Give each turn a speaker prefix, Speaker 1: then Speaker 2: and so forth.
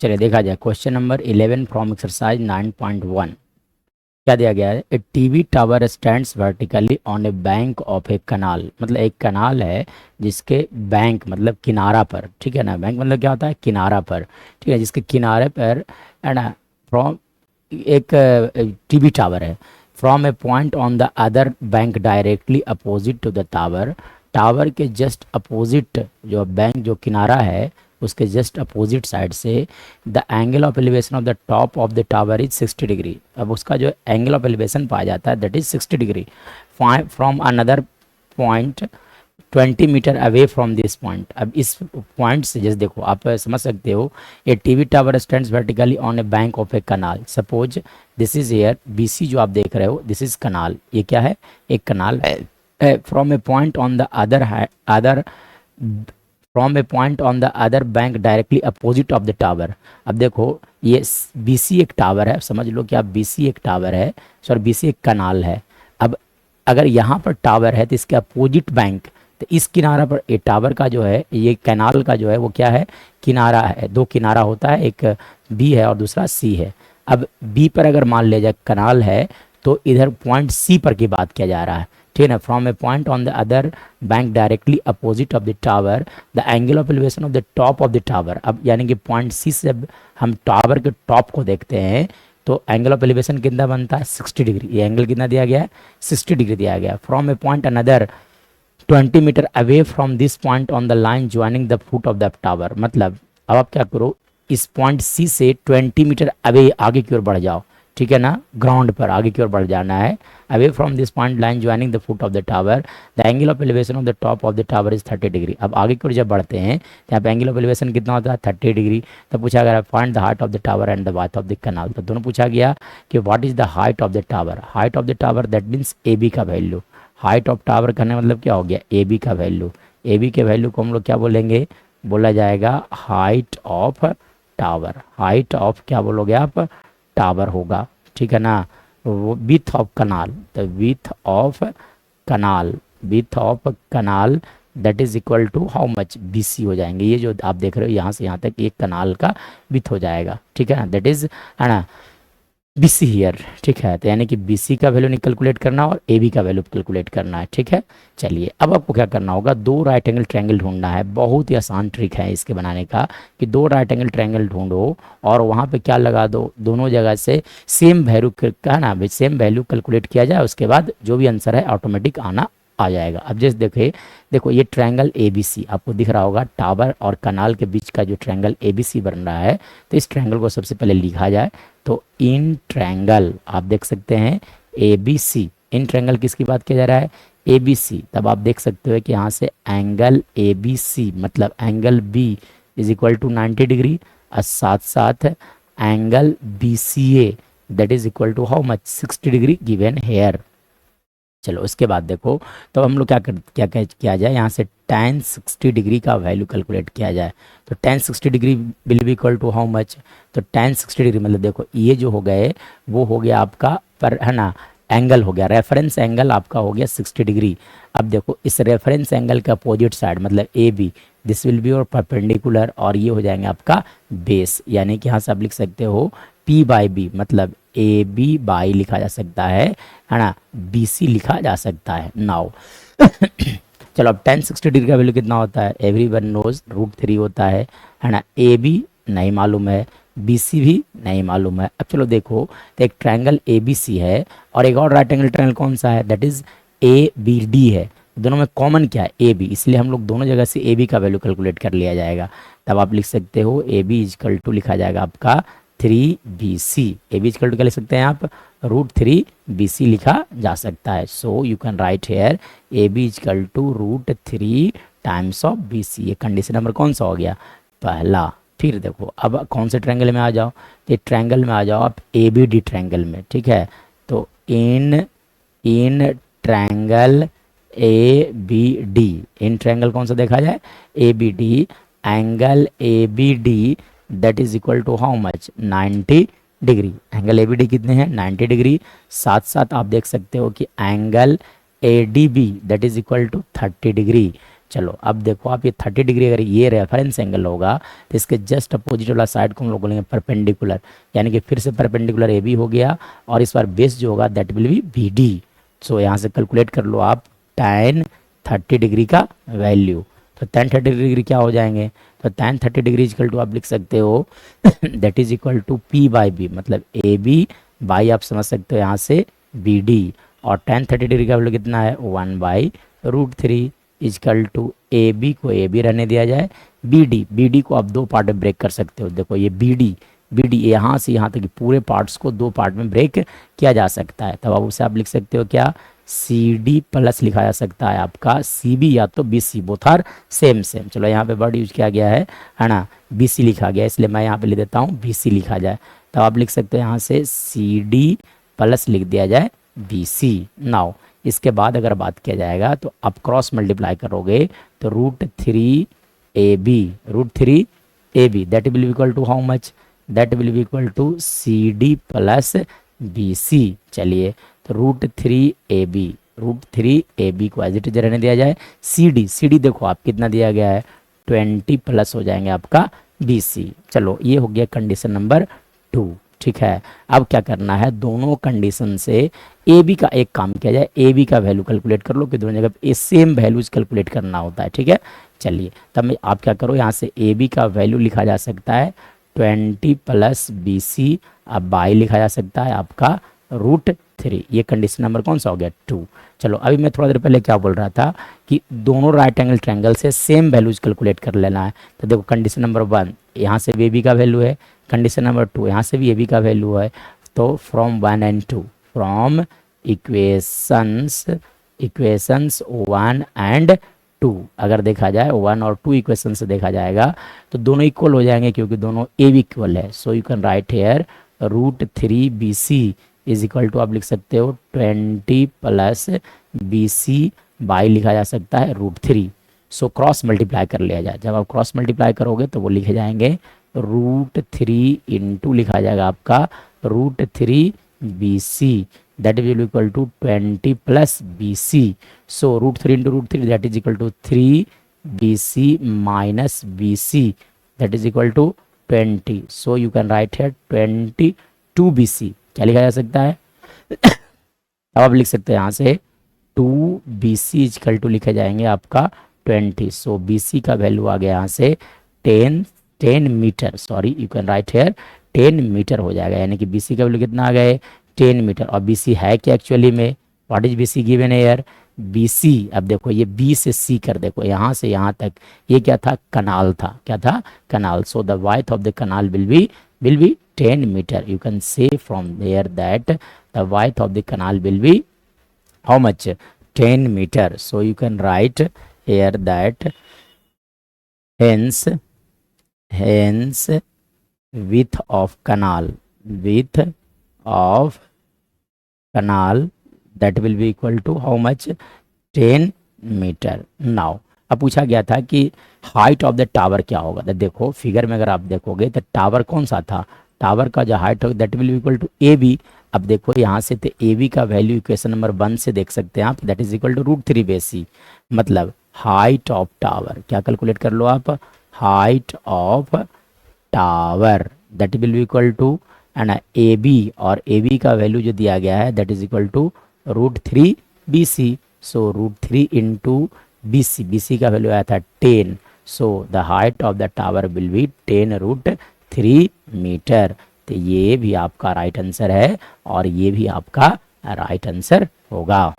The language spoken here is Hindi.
Speaker 1: चलिए देखा जाए क्वेश्चन नंबर 11 फ्रॉम एक्सरसाइज 9.1। क्या दिया गया है? A TV tower stands vertically on a bank of a canal. मतलब एक कनाल है जिसके बैंक मतलब किनारा पर, ठीक है ना। बैंक मतलब क्या होता है? किनारा पर, ठीक है। जिसके किनारे पर है ना, फ्रॉम एक टीवी टावर है। From a point on the other bank directly opposite to the tower. Tower के जस्ट अपोजिट जो बैंक जो किनारा है उसके जस्ट अपोजिट साइड से the angle of elevation of the top of the tower is 60 degree. अब उसका जो एंगल ऑफ एलिवेशन पाया जाता है that is 60 degree from another point 20 metre away from this point. अब इस पॉइंट से जैसे देखो आप समझ सकते हो, a TV tower stands vertically on a bank of a canal. Suppose this is air BC जो आप देख रहे हो, दिस इज कनाल। ये क्या है? एक कनाल है। From a point on the other from a point on the other bank directly opposite of the tower. अब देखो ये बीसी एक टावर है, समझ लो कि आप बीसी एक टावर है, सॉरी बीसी एक कनाल है। अब अगर यहाँ पर टावर है तो इसके अपोजिट बैंक, तो इस किनारा पर ये टावर का जो है, ये कैनाल का जो है वो क्या है? किनारा है। दो किनारा होता है, एक बी है और दूसरा सी है। अब बी पर अगर मान लिया जाए कनाल है तो इधर पॉइंट सी पर की बात किया जा रहा है, ठीक है ना। From a point on the other bank directly opposite of the tower the angle of elevation of the top of the tower. अब यानी कि पॉइंट सी से हम टावर के टॉप को देखते हैं तो एंगल ऑफ एलिवेशन कितना बनता है? 60 डिग्री। ये एंगल कितना दिया गया है? 60 डिग्री दिया गया। From a point another 20 metre away from this point on the line joining the foot of the tower. मतलब अब आप क्या करो, इस पॉइंट सी से 20 मीटर अवे आगे की ओर बढ़ जाओ, ठीक है ना। ग्राउंड पर आगे की ओर बढ़ जाना है। Away from this point line joining the foot of the tower the angle of elevation of the top of the tower is 30 degree. अब आगे की ओर जब बढ़ते हैं तो यहाँ पे एंगल ऑफ एलिवेशन कितना होता है? 30 डिग्री। तब पूछा गया find the height of the tower and the width of the canal. तो दोनों पूछा गया कि what is the height of the tower. Height of the tower that means A B का वैल्यू। हाइट ऑफ टावर करने मतलब क्या हो गया? ए बी का वैल्यू। ए बी के वैल्यू को हम लोग क्या बोलेंगे? बोला जाएगा height of tower. Height of क्या बोलोगे आप? टावर होगा, ठीक है ना। वो विथ ऑफ कनाल, तो width of canal, width of canal that is equal to how much? BC हो जाएंगे। ये जो आप देख रहे हो यहाँ से यहाँ तक एक कनाल का विथ हो जाएगा, ठीक है ना। दैट इज है ना बीसी हियर, ठीक है। तो यानी कि बीसी का वैल्यू कैलकुलेट करना और ए बी का वैल्यू कैलकुलेट करना है, ठीक है। चलिए अब आपको क्या करना होगा, दो राइट एंगल ट्रायंगल ढूंढना है। बहुत ही आसान ट्रिक है इसके बनाने का कि दो राइट एंगल ट्रायंगल ढूंढो और वहाँ पे क्या लगा दो, दोनों जगह से सेम वैल्यू का ना भाई सेम वैल्यू कैलकुलेट किया जाए, उसके बाद जो भी आंसर है ऑटोमेटिक आना आ जाएगा। अब जैसे देखो ये ट्रायंगल ABC आपको दिख रहा होगा, टावर और कनाल के बीच का जो ट्रायंगल ABC बन रहा है। तो इस ट्रायंगल को सबसे पहले लिखा जाए तो इन ट्रायंगल आप देख सकते हैं ABC। इन ट्रायंगल किसकी बात किया जा रहा है? ABC। तब आप देख सकते हो कि यहाँ से एंगल ABC मतलब angle B is equal to 90 degree और साथ साथ angle BCA that is equal to how much? 60 degree given here. चलो उसके बाद देखो तो हम लोग किया जाए, यहाँ से tan 60 डिग्री का वैल्यू कैलकुलेट किया जाए। तो tan 60 degree will be equal to how much? तो tan 60 डिग्री मतलब देखो ये जो हो गए वो हो गया आपका पर है ना एंगल हो गया, रेफरेंस एंगल आपका हो गया 60 डिग्री। अब देखो इस रेफरेंस एंगल का अपोजिट साइड मतलब A B, this will be और परपेंडिकुलर और ये हो जाएंगे आपका बेस। यानी कि यहाँ से आप लिख सकते हो P बाई बी मतलब ए बी बाई लिखा जा सकता है ना, BC लिखा जा सकता है। नाउ चलो अब tan 60 डिग्री का वैल्यू कितना होता है? एवरीवन नोज √3 होता है ना। AB नहीं मालूम है, BC भी नहीं मालूम है। अब चलो देखो तो एक ट्रायंगल ABC है और एक और राइट एंगल ट्रायंगल कौन सा है? दैट इज ABD है। दोनों में कॉमन क्या है? AB, इसलिए हम लोग दोनों जगह से AB का वैल्यू कैलकुलेट कर लिया जाएगा। तब आप लिख सकते हो AB इजकल टू लिखा जाएगा आपका 3BC। AB इजकल टू क्या लिख सकते हैं आप? √3BC लिखा जा सकता है। So you can write here AB equal to √3 times of BC। ये कंडीशन नंबर कौन सा हो गया? पहला। फिर देखो अब कौन से ट्रायंगल में आ जाओ, ये ट्रायंगल में आ जाओ आप ABD ट्रायंगल में, ठीक है। तो in triangle ABD, in triangle कौन सा देखा जाए? ABD, angle ABD that is equal to how much? 90 degree. Angle ABD कितने हैं? 90 डिग्री। साथ साथ आप देख सकते हो कि angle ADB that is equal to 30 degree. चलो अब देखो आप, ये 30 डिग्री अगर ये रेफरेंस एंगल होगा तो इसके जस्ट अपोजिट वाला साइड को हम लोग बोलेंगे परपेंडिकुलर, यानी कि फिर से परपेंडिकुलर ए बी हो गया, और इस बार बेस जो होगा that will be B D. So यहाँ से कैलकुलेट कर लो आप tan 30 डिग्री का वैल्यू। तो tan 30 डिग्री क्या हो जाएंगे, तो tan 30 डिग्री इक्वल टू आप लिख सकते हो that is equal to P by B, मतलब ए बी बाई आप समझ सकते हो यहाँ से बी डी, और tan 30 डिग्री का वैल्यू कितना है 1/√3 इजकल टू ए बी को ए बी रहने दिया जाए, बी डी को आप दो पार्ट में ब्रेक कर सकते हो। देखो ये बी डी यहाँ से यहाँ तक पूरे पार्ट्स को दो पार्ट में ब्रेक किया जा सकता है। तब आप उसे आप लिख सकते हो क्या, सी डी प्लस लिखा जा सकता है आपका सी बी या तो B C, both are same. चलो यहाँ पे वर्ड यूज किया गया है ना, बी सी लिखा गया, इसलिए मैं यहाँ पे लिख देता हूँ बी सी लिखा जाए। तब आप लिख सकते हो यहाँ से सी डी प्लस लिख दिया जाए बी सी। नाउ इसके बाद अगर बात किया जाएगा तो आप क्रॉस मल्टीप्लाई करोगे तो √3 A B that will equal to how much, that will be equal to C D plus B C. चलिए तो √3 ए बी को एज इट इज रहने दिया जाए, सी डी देखो आप कितना दिया गया है 20 प्लस हो जाएंगे आपका बी सी। चलो ये हो गया कंडीशन नंबर 2, ठीक है। अब क्या करना है, दोनों कंडीशन से ए बी का एक काम किया जाए, ए बी का वैल्यू कैलकुलेट कर लो कि दोनों जगह पे सेम वैल्यूज कैलकुलेट करना होता है, ठीक है। चलिए तब मैं आप क्या करो, यहाँ से ए बी का वैल्यू लिखा जा सकता है 20 प्लस बी सी, अब बाई लिखा जा सकता है आपका √3। ये कंडीशन नंबर कौन सा हो गया 2। चलो अभी मैं थोड़ा देर पहले क्या बोल रहा था कि दोनों राइट एंगल ट्रायंगल से सेम वैल्यूज कैलकुलेट कर लेना है। तो देखो कंडीशन नंबर 1 यहाँ से भी ए बी का वैल्यू है, कंडीशन नंबर 2 यहाँ से भी ए बी का वैल्यू है। तो from 1 and 2, from equations 1 and 2 अगर देखा जाए 1 और 2 इक्वेशन से देखा जाएगा तो दोनों इक्वल हो जाएंगे क्योंकि दोनों ए बी इक्वल है। So you can write here √3 B C is equal to आप लिख सकते हो 20 प्लस बी सी बाई लिखा जा सकता है √3। सो क्रॉस मल्टीप्लाई कर लिया जाए, जब आप क्रॉस मल्टीप्लाई करोगे तो वो लिखे जाएंगे √3 इंटू लिखा जाएगा आपका √3 B C that will equal to 20 plus B C. So √3 into √3 that is equal to 3 B C minus B C that is equal to 20। So you can write here 22 B C. क्या लिखा जा सकता है अब आप लिख सकते हैं यहाँ से 2 बी सी इक्वल टू लिखे जाएंगे आपका 20। सो बी सी का वैल्यू आ गया यहाँ से 10 metre, sorry you can write here 10 metre हो जाएगा, यानी कि बी सी का वैल्यू कितना आ गया 10 मीटर। और बी सी है क्या एक्चुअली में, what is B C given है यार, बी सी। अब देखो ये बी से सी कर देखो, यहाँ से यहाँ तक ये क्या था, कनाल था, क्या था, canal. So the width of the canal will be 10 metre. You can say from there that the width of the canal will be how much, 10 meter. So you can write here that hence width of canal that will be equal to how much, 10 metre. Now अब पूछा गया था कि हाइट ऑफ द टावर क्या होगा। तो देखो फिगर में अगर आप देखोगे तो टावर कौन सा था, टावर का जो हाइट होगा that will equal to A B. अब देखो यहाँ से तो ए बी का वैल्यू इक्वेशन नंबर 1 से देख सकते हैं आप, that is equal to √3 B C. मतलब हाइट ऑफ टावर क्या कैलकुलेट कर लो आप, height of tower that will equal to है ना ए बी, और ए बी का वैल्यू जो दिया गया है that is equal to √3 B C. So √3 into B C का वैल्यू आया था 10। So the height of the tower will be 10√3 metre. तो ये भी आपका राइट आंसर है और ये भी आपका राइट आंसर होगा।